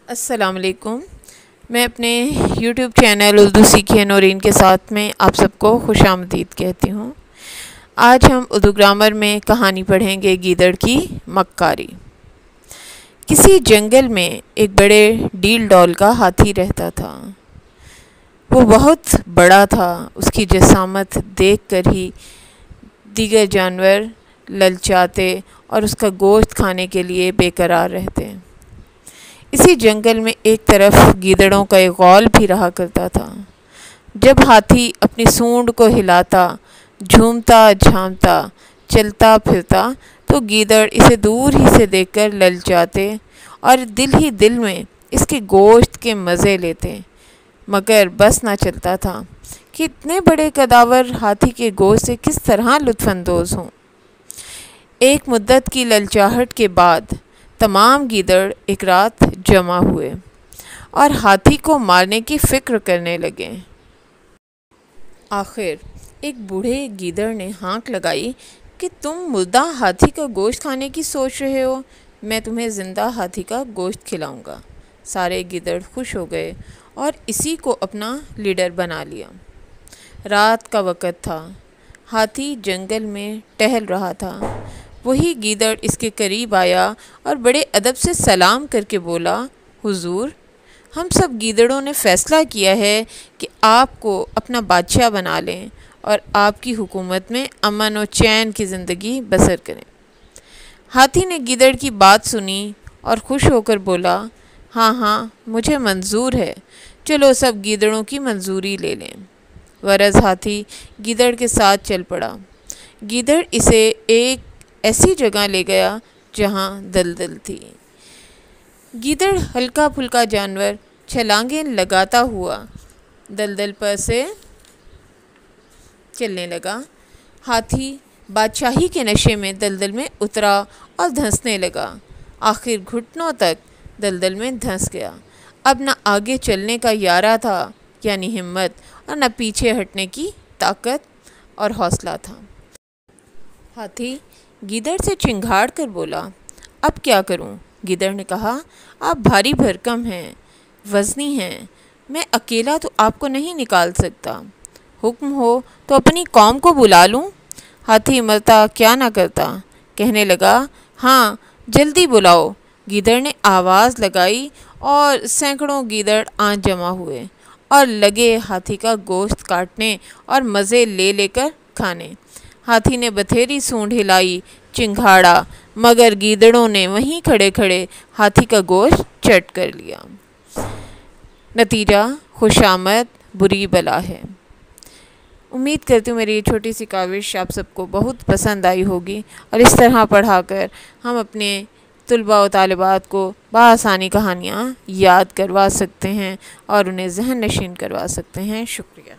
السلام علیکم۔ میں اپنے یوٹیوب چینل اردو سیکھیے نورین کے ساتھ میں آپ سب کو خوش آمدید کہتی ہوں۔ آج ہم اردو گرامر میں کہانی پڑھیں گے گیدڑ کی مکاری۔ کسی جنگل میں ایک بڑے ڈیل ڈول کا ہاتھی رہتا تھا۔ وہ بہت بڑا تھا، اس کی جسامت دیکھ کر ہی دیگر جانور للچاتے اور اس کا گوشت کھانے کے لیے بے قرار رہتے۔ اسی جنگل میں ایک طرف گیدڑوں کا ایک غول بھی رہا کرتا تھا۔ جب ہاتھی اپنی سونڈ کو ہلاتا، جھومتا جھامتا، چلتا پھرتا تو گیدڑ اسے دور ہی سے دیکھ کر للچاتے اور دل ہی دل میں اس کے گوشت کے مزے لیتے، مگر بس نہ چلتا تھا کہ اتنے بڑے قداور ہاتھی کے گوشت سے کس طرح لطف اندوز ہوں۔ ایک مدت کی للچاہٹ کے بعد تمام گیدڑ ایک رات جمع ہوئے اور ہاتھی کو مارنے کی فکر کرنے لگے۔ آخر ایک بوڑھے گیدڑ نے ہانک لگائی کہ تم مردہ ہاتھی کا گوشت کھانے کی سوچ رہے ہو، میں تمہیں زندہ ہاتھی کا گوشت کھلاؤں گا۔ سارے گیدڑ خوش ہو گئے اور اسی کو اپنا لیڈر بنا لیا۔ رات کا وقت تھا، ہاتھی جنگل میں ٹہل رہا تھا۔ وہی گیدڑ اس کے قریب آیا اور بڑے ادب سے سلام کر کے بولا، حضور، ہم سب گیدڑوں نے فیصلہ کیا ہے کہ آپ کو اپنا بادشاہ بنا لیں اور آپ کی حکومت میں امن و چین کی زندگی بسر کریں۔ ہاتھی نے گیدڑ کی بات سنی اور خوش ہو کر بولا، ہاں ہاں، مجھے منظور ہے، چلو سب گیدڑوں کی منظوری لے لیں۔ غرض ہاتھی گیدڑ کے ساتھ چل پڑا۔ گیدڑ اسے ایک ایسی جگہ لے گیا جہاں دلدل تھی۔ گیدڑ ہلکا پھلکا جانور چھلانگیں لگاتا ہوا دلدل پر سے چلنے لگا۔ ہاتھی بادشاہی کے نشے میں دلدل میں اترا اور دھنسنے لگا۔ آخر گھٹنوں تک دلدل میں دھنس گیا۔ اب نہ آگے چلنے کا یارہ تھا یعنی ہمت، اور نہ پیچھے ہٹنے کی طاقت اور حوصلہ تھا۔ ہاتھی گیدڑ سے چنگھاڑ کر بولا، اب کیا کروں؟ گیدڑ نے کہا، آپ بھاری بھرکم ہیں، وزنی ہیں، میں اکیلا تو آپ کو نہیں نکال سکتا، حکم ہو تو اپنی قوم کو بلا لوں؟ ہاتھی مرتا کیا نہ کرتا، کہنے لگا، ہاں جلدی بلاؤ۔ گیدڑ نے آواز لگائی اور سینکڑوں گیدڑ آن جمع ہوئے اور لگے ہاتھی کا گوشت کاٹنے اور مزے لے لے کر کھانے۔ ہاتھی نے بتھیری سونڈ ہلائی، چنگھاڑا، مگر گیدڑوں نے وہیں کھڑے کھڑے ہاتھی کا گوشت چٹ کر لیا۔ نتیجہ خوش آمد بری بلا ہے۔ امید کرتی ہوں میری یہ چھوٹی سی کاوش آپ سب کو بہت پسند آئی ہوگی، اور اس طرح پڑھا کر ہم اپنے طلباء و طالبات کو بآسانی کہانیاں یاد کروا سکتے ہیں اور انہیں ذہن نشین کروا سکتے ہیں۔ شکریہ۔